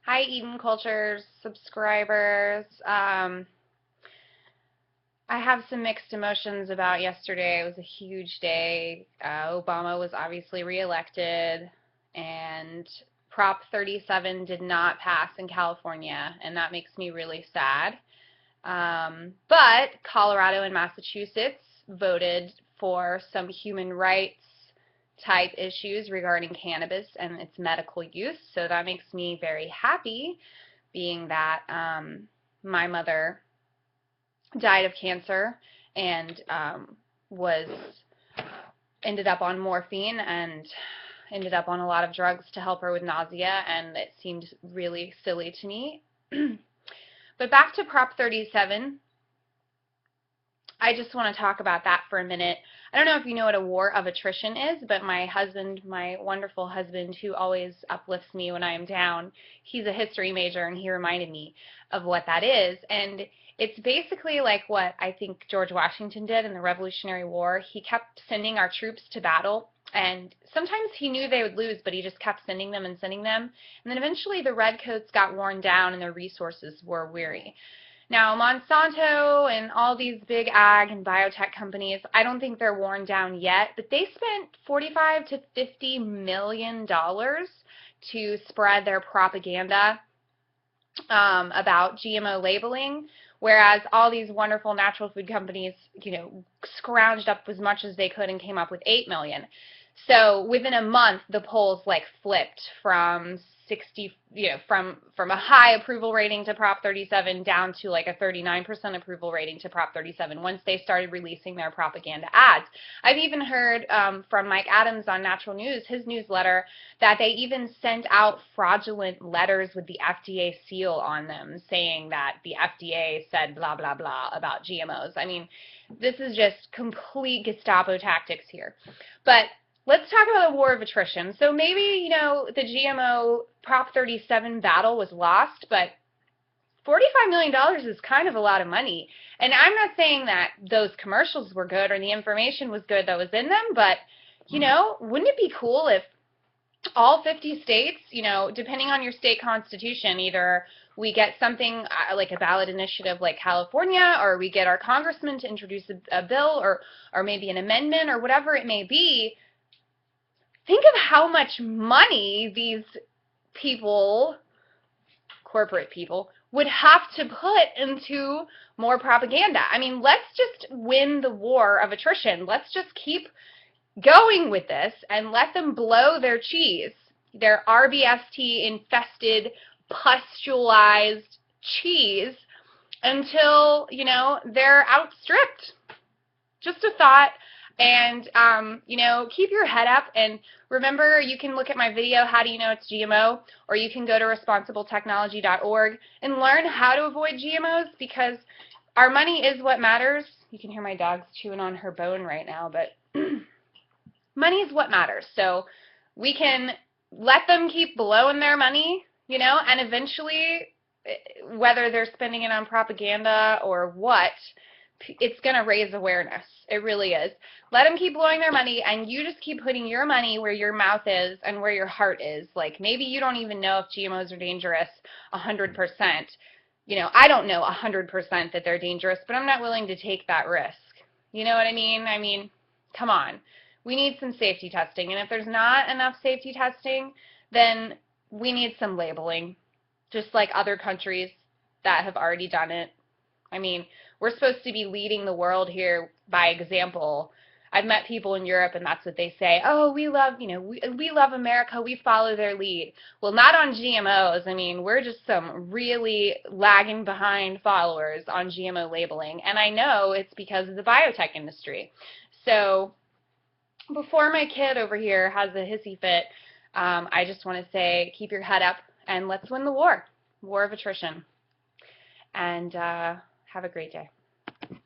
Hi, Eden Cultures subscribers. I have some mixed emotions about yesterday. It was a huge day. Obama was obviously reelected, and Prop 37 did not pass in California, and that makes me really sad. But Colorado and Massachusetts voted for some human rights type issues regarding cannabis and its medical use, so that makes me very happy, being that my mother died of cancer and was ended up on morphine and ended up on a lot of drugs to help her with nausea, and it seemed really silly to me. But back to Prop 37, I just want to talk about that for a minute. I don't know if you know what a war of attrition is, but my husband, my wonderful husband, who always uplifts me when I am down, he's a history major, and he reminded me of what that is. And it's basically like what I think George Washington did in the Revolutionary War. He kept sending our troops to battle, and sometimes he knew they would lose, but he just kept sending them and sending them. And then eventually the redcoats got worn down and their resources were weary. Now, Monsanto and all these big ag and biotech companies, I don't think they're worn down yet, but they spent $45 to $50 million to spread their propaganda about GMO labeling, whereas all these wonderful natural food companies, scrounged up as much as they could and came up with 8 million. So within a month, the polls like flipped from 60, from a high approval rating to Prop 37 down to like a 39% approval rating to Prop 37 once they started releasing their propaganda ads. I've even heard from Mike Adams on Natural News, his newsletter, that they even sent out fraudulent letters with the FDA seal on them saying that the FDA said blah, blah, blah about GMOs. I mean, this is just complete Gestapo tactics here. But let's talk about the war of attrition. So maybe, the GMO Prop 37 battle was lost, but $45 million is kind of a lot of money. And I'm not saying that those commercials were good or the information was good that was in them, but, wouldn't it be cool if all 50 states, depending on your state constitution, either we get something like a ballot initiative like California, or we get our congressman to introduce a bill or maybe an amendment or whatever it may be. Think of how much money these people, corporate people, would have to put into more propaganda. I mean, let's just win the war of attrition. Let's just keep going with this and let them blow their cheese, their rBST infested, pustulized cheese, until, they're outstripped. Just a thought. And, keep your head up, and remember, you can look at my video, How Do You Know It's GMO, or you can go to responsibletechnology.org and learn how to avoid GMOs, because our money is what matters. You can hear my dog's chewing on her bone right now, but money is what matters. So we can let them keep blowing their money, and eventually, whether they're spending it on propaganda or what, it's going to raise awareness. It really is. Let them keep blowing their money, and you just keep putting your money where your mouth is and where your heart is. Like, maybe you don't even know if GMOs are dangerous 100%. I don't know 100% that they're dangerous, but I'm not willing to take that risk. You know what I mean? I mean, come on. We need some safety testing, and if there's not enough safety testing, then we need some labeling, just like other countries that have already done it. I mean, we're supposed to be leading the world here by example. I've met people in Europe, and that's what they say. Oh, we love, we love America. We follow their lead. Well, not on GMOs. I mean, we're just some really lagging behind followers on GMO labeling, and I know it's because of the biotech industry. So before my kid over here has a hissy fit, I just want to say, keep your head up, and let's win the war of attrition. And have a great day.